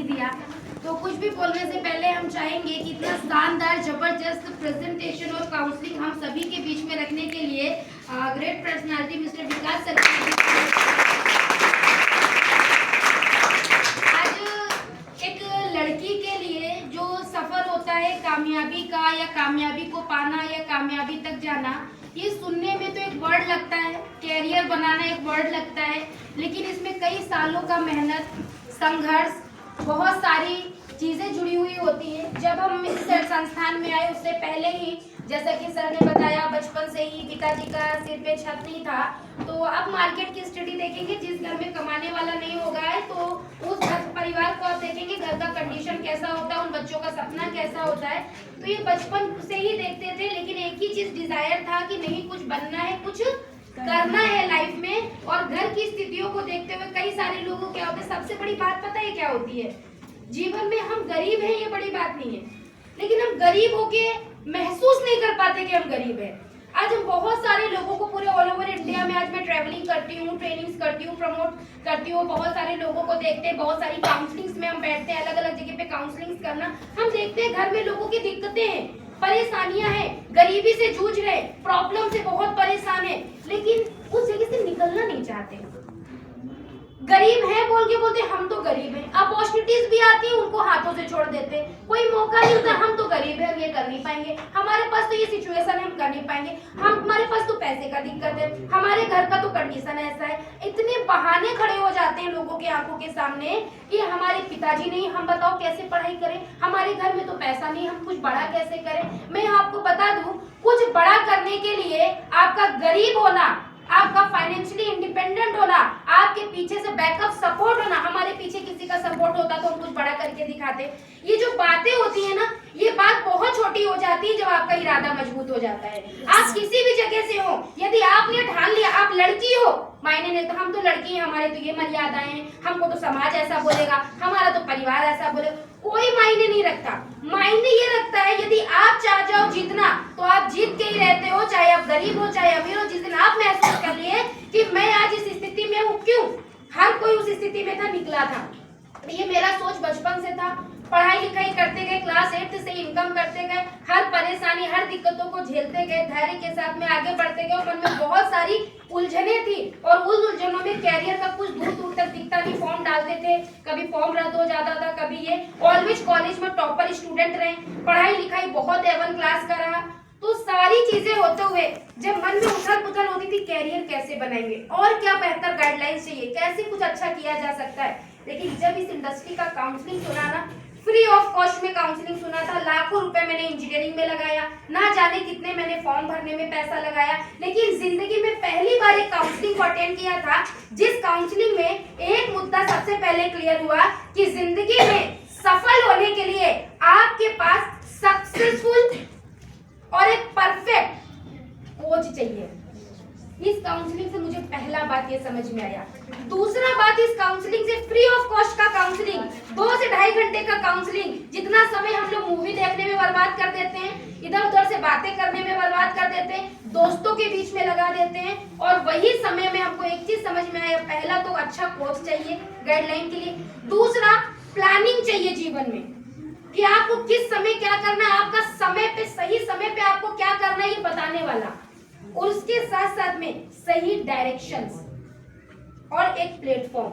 नहीं दिया। तो कुछ भी बोलने से पहले हम चाहेंगे कि इतना शानदार जबरदस्त प्रेजेंटेशन और काउंसलिंग हम सभी के बीच में रखने के लिए ग्रेट पर्सनालिटी मिस्टर विकास सर। आज एक लड़की के लिए जो सफर होता है कामयाबी का, या कामयाबी को पाना, या कामयाबी तक जाना, ये सुनने में तो एक वर्ड लगता है, कैरियर बनाना एक वर्ड लगता है, लेकिन इसमें कई सालों का मेहनत, संघर्ष, बहुत सारी चीजें जुड़ी हुई होती हैं। जब हम इस संस्थान में आए उससे पहले ही, जैसा कि सर ने बताया, बचपन से ही पिताजी का सिर पे छत नहीं था। तो अब मार्केट की स्थिति देखेंगे, जिस घर में कमाने वाला नहीं होगा है तो उस परिवार को आप देखेंगे घर का कंडीशन कैसा होता है, उन बच्चों का सपना कैसा होता है। तो ये बचपन से ही देखते थे, लेकिन एक ही चीज डिजायर था कि नहीं, कुछ बनना है, कुछ करना है लाइफ में। और घर की स्थितियों को देखते हुए कई सारे लोगों क्या होता है, सबसे बड़ी बात पता है क्या होती है, जीवन में हम गरीब हैं ये बड़ी बात नहीं है, लेकिन हम गरीब होके महसूस नहीं कर पाते कि हम गरीब हैं। आज हम बहुत सारे लोगों को पूरे ऑल ओवर इंडिया में, आज मैं ट्रैवलिंग करती हूँ, ट्रेनिंग्स करती हूँ, प्रमोट करती हूँ, बहुत सारे लोगों को देखते हैं, बहुत सारी काउंसलिंग्स में हम बैठते हैं, अलग अलग जगह पे काउंसलिंग्स करना, हम देखते हैं घर में लोगों की दिक्कतें हैं, परेशानियां हैं, गरीबी से जूझ रहे, प्रॉब्लम से बहुत परेशान है, लेकिन उस जगह से निकलना नहीं चाहते। गरीब है बोल के बोलते हम तो गरीब हैं, अपॉर्चुनिटीज भी आती है उनको हाथों से छोड़ देते, कोई मौका नहीं होता, हम तो गरीब है, हम ये कर नहीं पाएंगे, हमारे पास तो ये सिचुएशन है, हम कर नहीं पाएंगे, हमारे पास तो पैसे का दिक्कत है, हमारे घर का तो कंडीशन ऐसा है। इतने बहाने खड़े हो जाते हैं लोगों के आंखों के सामने कि हमारे पिताजी नहीं, हम बताओ कैसे पढ़ाई करें, हमारे घर में तो पैसा नहीं, हम कुछ बड़ा कैसे करें। मैं आपको बता दूं, कुछ बड़ा करने के लिए आपका गरीब होना, आपका फाइनेंशियली इंडिपेंडेंट होना, आपके पीछे से बैकअप सपोर्ट होना, हमारे पीछे किसी का सपोर्ट होता तो हम कुछ बड़ा करके दिखाते। ये जो बातें होती है ना, ये बात बहुत छोटी हो जाती है जब आपका इरादा मजबूत हो जाता है। आप किसी भी जगह से हो, यदि आपने ठान लिया आप लड़की हो, मायने नहीं तो हम तो लड़की हैं, हमारे तो ये मर्यादाएं हैं, हमको तो समाज ऐसा बोलेगा, हमारा तो परिवार ऐसा बोलेगा, कोई मायने नहीं रखता। मायने ये रखता है यदि आप चाह जाओ जीतना तो आप जीत के ही रहते हो, चाहे आप गरीब हो चाहे अमीर हो। जिस दिन आप महसूस कर लिए कि मैं आज इस स्थिति में हूँ, क्यों, हर कोई उस स्थिति में था, निकला था। ये मेरा सोच बचपन से था, पढ़ाई लिखाई करते गए, क्लास 8 से इनकम करते गए, हर परेशानी हर दिक्कतों को झेलते गए, धैर्य के साथ में आगे बढ़ते गए। मन में बहुत सारी उलझने थी और उन उलझनों में कैरियर का कुछ दूर दूर तक दिखता नहीं। फॉर्म डालते थे, कभी फॉर्म रद्द हो जाता था, कभी ये। ऑलवेज कॉलेज में टॉपर स्टूडेंट रहे, पढ़ाई लिखाई बहुत A1 क्लास का रहा। तो सारी चीजें होते हुए जब मन में उथल पुथल होती थी, कैरियर कैसे बनाएंगे और क्या बेहतर गाइडलाइंस चाहिए, कैसे कुछ अच्छा किया जा सकता है। लेकिन जब इस इंडस्ट्री का काउंसलिंग सुना ना, फ्री ऑफ कॉस्ट में काउंसलिंग सुना था, लाखों रुपए मैंने इंजीनियरिंग में लगाया, ना जाने कितने मैंने फॉर्म भरने में पैसा लगाया, लेकिन जिंदगी में पहली बार एक काउंसलिंग को अटेंड किया था, जिस काउंसलिंग में एक मुद्दा सबसे पहले क्लियर हुआ कि जिंदगी में सफल होने के लिए आपके पास सक्सेसफुल और एक परफेक्ट कोच चाहिए। इस काउंसलिंग से मुझे पहला बात ये समझ में आया। दूसरा बात, इस काउंसलिंग से फ्री ऑफ कॉस्ट का काउंसलिंग, 2 से ढाई घंटे का काउंसलिंग, जितना समय हम लोग मूवी देखने में बर्बाद कर देते हैं, इधर उधर से बातें करने में बर्बाद कर देते हैं, दोस्तों के बीच में लगा देते हैं, और वही समय में हमको एक चीज समझ में आया, पहला तो अच्छा कोच चाहिए गाइडलाइन के लिए, दूसरा प्लानिंग चाहिए जीवन में कि आपको किस समय क्या करना है, आपका समय पे, सही समय पे आपको क्या करना है ये बताने वाला, और उसके साथ साथ में सही डायरेक्शंस और एक प्लेटफॉर्म।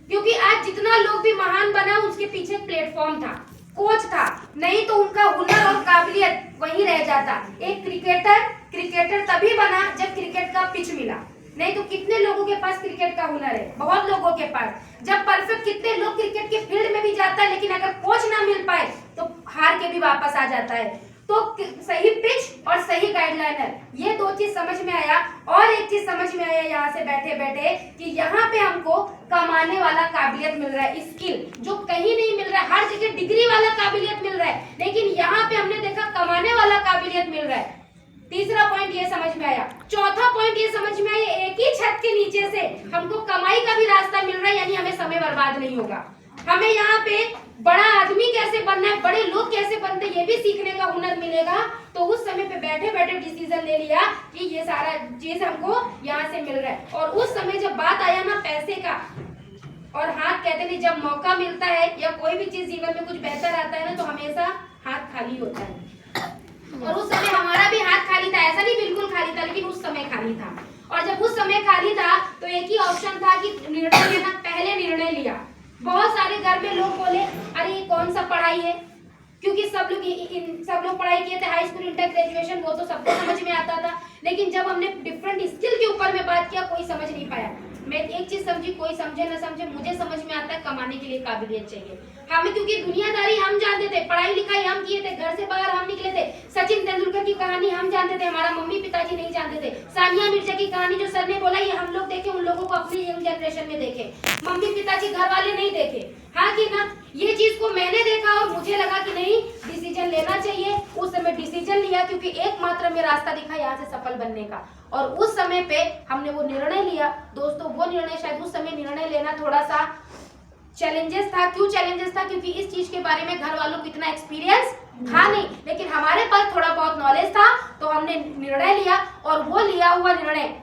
क्योंकि आज जितना लोग भी महान बना, उसके पीछे प्लेटफॉर्म था, कोच था, नहीं तो उनका हुनर और काबिलियत वहीं रह जाता। एक क्रिकेटर तभी बना जब क्रिकेट का पिच मिला, नहीं तो कितने लोगों के पास क्रिकेट का हुनर है, बहुत लोगों के पास। जब परफेक्ट, कितने लोग क्रिकेट के फील्ड में भी जाता है, लेकिन अगर कोच ना मिल पाए तो हार के भी वापस आ जाता है। तो सही पिच और सही गाइडलाइनर, ये 2 चीज समझ में आया। और एक चीज समझ में आया यहाँ से बैठे बैठे कि यहाँ पे हमको कमाने वाला काबिलियत मिल रहा है, स्किल जो कहीं नहीं मिल रहा है। हर जगह डिग्री वाला काबिलियत मिल रहा है, लेकिन यहाँ पे हमने देखा कमाने वाला काबिलियत मिल रहा है। तीसरा पॉइंट ये समझ में आया। चौथा पॉइंट ये समझ में आया, एक ही छत के नीचे से हमको कमाई का भी रास्ता मिल रहा है, यानी हमें समय बर्बाद नहीं होगा। हमें यहाँ पे बड़ा आदमी कैसे बनना है, बड़े लोग कैसे बनते हैं, ये भी सीखने का हुनर मिलेगा। तो उस समय पे बैठे बैठे डिसीजन ले लिया कि ये सारा चीज हमको यहाँ से मिल रहा है। और उस समय जब बात आया ना पैसे का, और हाथ कहते नहीं, जब मौका मिलता है या कोई भी चीज जीवन में कुछ बेहतर आता है ना तो हमेशा हाथ खाली होता है। और उस समय हमारा भी हाथ खाली था, ऐसा नहीं बिल्कुल खाली था, लेकिन उस समय खाली था। और जब उस समय खाली था तो एक ही ऑप्शन था कि निर्णय लेना। पहले निर्णय लिया। बहुत सारे घर में लोग बोले अरे ये कौन सा पढ़ाई है, क्योंकि सब लोग पढ़ाई किए थे, हाई स्कूल, इंटर, ग्रेजुएशन, वो तो सबको समझ में आता था। लेकिन जब हमने डिफरेंट स्किल के ऊपर में बात किया, कोई समझ नहीं पाया। मैं एक चीज समझी, कोई समझे ना समझे, मुझे समझ में आता है कमाने के लिए काबिलियत चाहिए हमें, क्योंकि दुनियादारी हम जानते थे, पढ़ाई लिखाई हम किए थे, घर से बाहर हम निकले थे। सचिन तेंदुलकर की कहानी हम जानते थे, हमारा मम्मी पिताजी नहीं जानते थे। सानिया मिर्जा की कहानी जो सर ने बोला, ये हम लोग देखे, उन लोगों को अपनी यंग जनरेशन में देखे, मम्मी पिताजी घर वाले नहीं देखे। हाँ कि ना? ये चीज को मैंने देखा और मुझे लगा कि नहीं, डिसीजन लेना चाहिए। उस समय डिसीजन लिया, क्योंकि एकमात्र में रास्ता दिखा यहाँ से सफल बनने का। और उस समय पे हमने वो निर्णय लिया। दोस्तों, वो निर्णय शायद उस समय निर्णय लेना थोड़ा सा चैलेंजेस था। क्यों चैलेंजेस था? क्योंकि इस चीज के बारे में घर वालों को इतना एक्सपीरियंस था नहीं, लेकिन हमारे पास थोड़ा बहुत नॉलेज था, तो हमने निर्णय लिया। और वो लिया हुआ निर्णय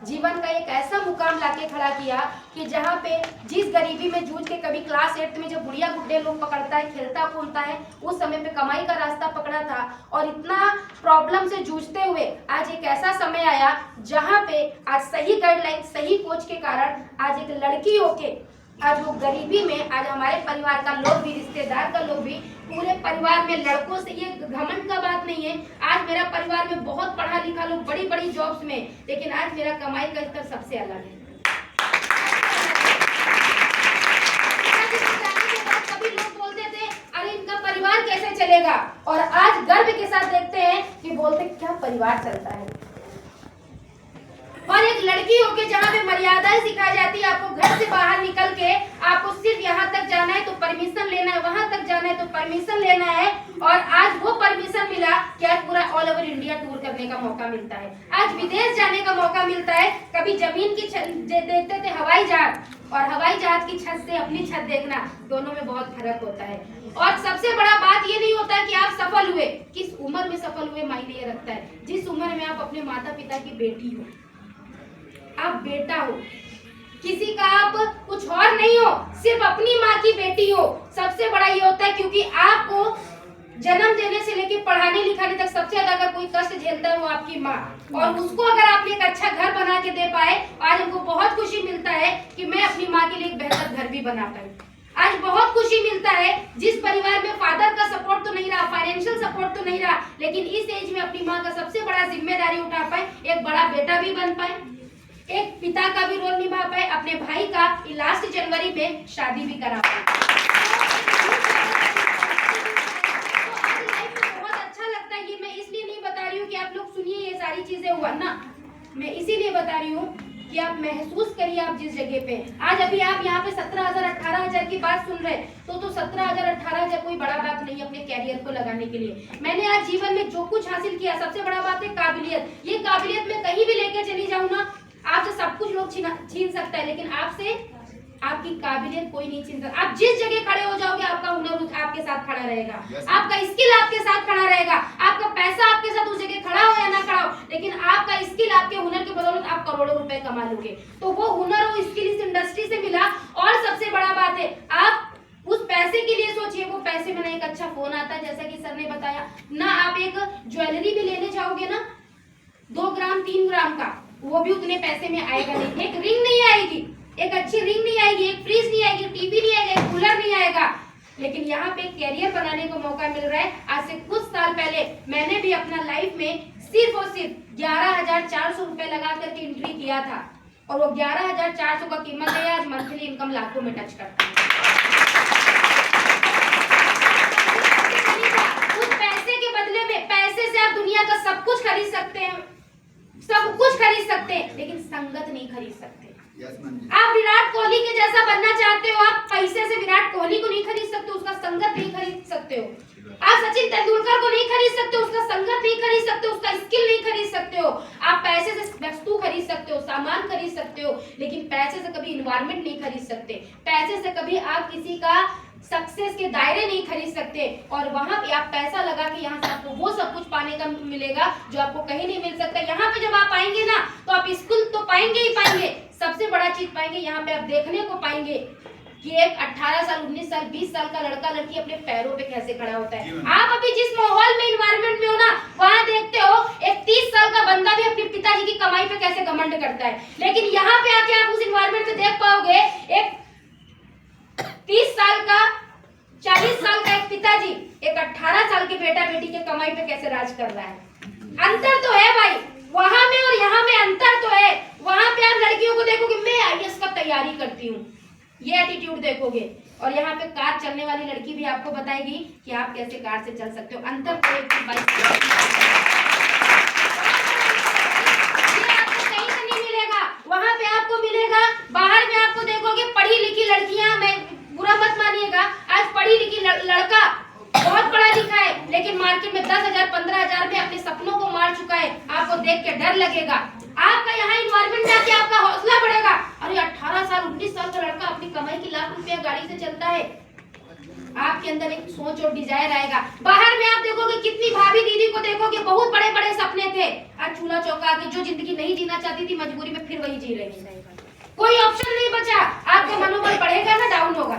जीवन का एक ऐसा मुकाम लाके खड़ा किया कि जहाँ पे जिस गरीबी में जूझ के कभी क्लास 8 में जब बुढ़िया गुड्डे लोग पकड़ता है, खेलता कूदता है, उस समय पे कमाई का रास्ता पकड़ा था। और इतना प्रॉब्लम से जूझते हुए आज एक ऐसा समय आया जहाँ पे आज सही गाइडलाइन, सही कोच के कारण आज एक लड़की होके आज वो गरीबी में, आज हमारे परिवार का लोग भी, रिश्तेदार का लोग भी, पूरे परिवार में लड़कों से, ये घमंड का बात नहीं है, आज मेरा परिवार में बहुत पढ़ा लिखा लोग बड़ी बड़ी जॉब्स में, लेकिन आज मेरा कमाई का स्तर सबसे अलग है। कभी लोग बोलते थे अरे इनका परिवार कैसे चलेगा, और आज गर्व के साथ देखते हैं कि बोलते क्या परिवार चलता है। और एक लड़की होके जहाँ पे मर्यादाएं सिखाई जाती है, आपको घर से बाहर निकल के आपको सिर्फ यहाँ तक जाना है तो परमिशन लेना है, वहां तक जाना है तो परमिशन लेना है। और आज वो परमिशन मिला कि आज पूरा ऑल ओवर इंडिया टूर करने का मौका मिलता है, आज विदेश जाने का मौका मिलता है। कभी जमीन की देखते थे हवाई जहाज, और हवाई जहाज की छत से अपनी छत देखना, दोनों में बहुत फर्क होता है। और सबसे बड़ा बात ये नहीं होता है कि आप सफल हुए, किस उम्र में सफल हुए मायने ये रखता है। जिस उम्र में आप अपने माता पिता की बेटी हो, आप बेटा हो, किसी का आप कुछ और नहीं हो, सिर्फ अपनी माँ की बेटी हो, सबसे बड़ा ये होता है। क्योंकि आपको जन्म देने से लेके पढ़ाने लिखाने तक सबसे ज्यादा अगर कोई कष्ट झेलता है वो आपकी माँ, और उसको अगर आपने एक अच्छा घर बना के दे पाए, आज हमको बहुत खुशी मिलता है कि मैं अपनी माँ के लिए एक बेहतर घर भी बना पाई। आज बहुत खुशी मिलता है जिस परिवार में फादर का सपोर्ट तो नहीं रहा, फाइनेंशियल सपोर्ट तो नहीं रहा, लेकिन इस एज में अपनी माँ का सबसे बड़ा जिम्मेदारी उठा पाए, एक बड़ा बेटा भी बन पाए, एक पिता का भी रोल निभा पाए, अपने भाई का लास्ट जनवरी में शादी भी करा पाए। तो आज लाइफ में बहुत अच्छा लगता है। ये मैं इसलिए नहीं बता रही हूँ कि आप लोग सुनिए ये सारी चीजें हुआ ना, मैं इसीलिए बता रही हूँ कि आप महसूस करिए आप जिस जगह पे आज अभी आप यहाँ पे 17,000 18,000 की बात सुन रहे, तो 17,000 18,000 कोई बड़ा बात नहीं है अपने कैरियर को लगाने के लिए। मैंने आज जीवन में जो कुछ हासिल किया, सबसे बड़ा बात है काबिलियत। ये काबिलियत मैं कहीं भी लेके चली जाऊँ ना, आपसे सब कुछ लोग छीन सकता है, लेकिन आपसे आपकी काबिलियत कोई नहीं छीन सकता। आप जिस जगह खड़े हो जाओगे, आपका हुनर आपके साथ खड़ा रहेगा, आपका स्किल आपके साथ खड़ा रहेगा, आपका पैसा आपके साथ उस जगह खड़ा हो या ना खड़ा हो, लेकिन आपका स्किल, आपके हुनर के बदौलत आप करोड़ों रुपए कमा लोगे। तो वो हुनर, वो स्किल इस इंडस्ट्री से मिला। और सबसे बड़ा बात है, आप उस पैसे के लिए सोचिए, वो पैसे में ना एक अच्छा फोन आता है, जैसा कि सर ने बताया ना, आप एक ज्वेलरी भी लेने जाओगे ना 2 ग्राम 3 ग्राम का, वो भी उतने पैसे में आएगा नहीं। एक रिंग नहीं आएगी, एक अच्छी रिंग नहीं आएगी, एक फ्रिज नहीं आएगी, टीवी नहीं आएगा, एक कूलर नहीं आएगा, लेकिन यहाँ पे कैरियर बनाने को मौका मिल रहा है। आज से कुछ साल पहले मैंने भी अपना लाइफ में सिर्फ और सिर्फ 11,400 रुपए लगा करके एंट्री किया था, और वो 11,400 का कीमत है आज मंथली इनकम लाखों में टच करता है। उस पैसे के बदले में, पैसे से आप दुनिया का सब कुछ खरीद सकते हैं, सब कुछ खरीद सकते हैं, लेकिन संगत नहीं खरीद सकते। आप विराट कोहली के जैसा बनना चाहते हो, आप पैसे से विराट कोहली को नहीं खरीद सकते, उसका संगत नहीं खरीद सकते हो। आप सचिन तेंदुलकर को नहीं खरीद सकते, उसका संगत नहीं खरीद सकते, उसका स्किल नहीं खरीद सकते हो। आप पैसे से वस्तु खरीद सकते हो, सामान खरीद सकते हो, लेकिन पैसे से कभी इन्वायरमेंट नहीं खरीद सकते। पैसे से कभी आप किसी का सक्सेस के दायरे नहीं खरीद सकते, और वहां पे आप पैसा लगा के यहाँ से आपको वो सब कुछ पाने का मिलेगा जो आपको कहीं नहीं मिल सकता। यहाँ पे जब आप आएंगे ना, तो आप स्किल तो पाएंगे ही पाएंगे, सबसे बड़ा चीज पाएंगे यहाँ पे, आप देखने को पाएंगे कि एक 18 साल 19 साल 20 साल का लड़का लड़की अपने पैरों पे कैसे खड़ा होता है। आप अभी जिस माहौल में इन्वायरमेंट में हो ना, वहां देखते हो एक 30 साल का बंदा भी अपने पिताजी की कमाई पे कैसे घमंड करता है, लेकिन यहाँ पे आके आप उस इन्वायरमेंट में देख पाओगे एक 30 साल का 40 साल का एक पिताजी एक 18 साल के बेटा बेटी के कमाई पे कैसे राज कर रहा है। अंतर तो है भाई, वहां में और यहाँ में अंतर तो है। वहां पे आप लड़कियों को देखोगे मैं आईएएस का तैयारी करती हूँ, ये एटीट्यूड देखोगे, और यहाँ पे कार चलने वाली लड़की भी आपको बताएगी कि आप कैसे कार से चल सकते हो। अंतर तो एक बाइक आपको कहीं से नहीं मिलेगा, वहां पे आपको मिलेगा। बाहर में आपको देखोगे पढ़ी लिखी लड़कियां, मैं बुरा मत मानिएगा, आज पढ़ी लिखी लड़का बहुत पढ़ा लिखा है लेकिन मार्केट में 10,000 15,000 में अपने सपनों को मार चुका है। आपको देख के डर लगेगा, आपका यहाँ इन्वायरमेंट में आके आपका हौसला बढ़ेगा। अरे 18 साल 19 साल का लड़का अपनी कमाई की लाख रुपया गाड़ी से चलता है, आपके अंदर एक सोच और डिजायर आएगा। बाहर में आप देखोगे कितनी भाभी दीदी को देखोगे बहुत बड़े बड़े सपने थे, आज चूल्हा चौका के जो जिंदगी नहीं जीना चाहती थी मजबूरी में फिर वही जी रही है। कोई ऑप्शन नहीं बचा, आपका मनोबल बढ़ेगा ना डाउन होगा।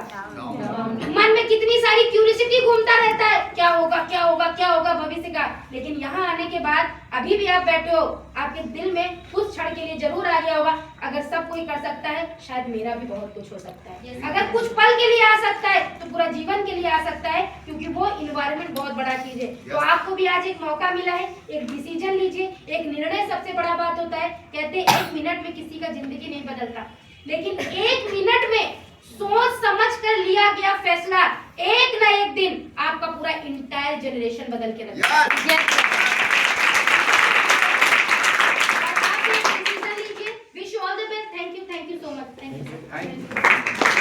मन में कितनी सारी क्यूरियोसिटी घूमता रहता है, क्या होगा क्या होगा क्या होगा भविष्य का, लेकिन यहाँ आने के बाद अभी भी आप बैठे हो, आपके दिल में कुछ क्षण के लिए जरूर आ गया होगा अगर सब कोई कर सकता है शायद मेरा भी बहुत कुछ हो सकता है। अगर कुछ पल के लिए आ सकता है तो पूरा जीवन के लिए आ सकता है, क्योंकि वो इन्वायरमेंट बहुत बड़ा चीज है। तो आपको भी आज एक मौका मिला है, एक डिसीजन लीजिए, एक निर्णय सबसे बड़ा बात होता है। कहते हैं 1 मिनट में किसी का जिंदगी नहीं बदलता, लेकिन 1 मिनट में सोच समझ कर लिया गया फैसला एक ना एक दिन आपका पूरा इंटायर जनरेशन बदल के रखेगा।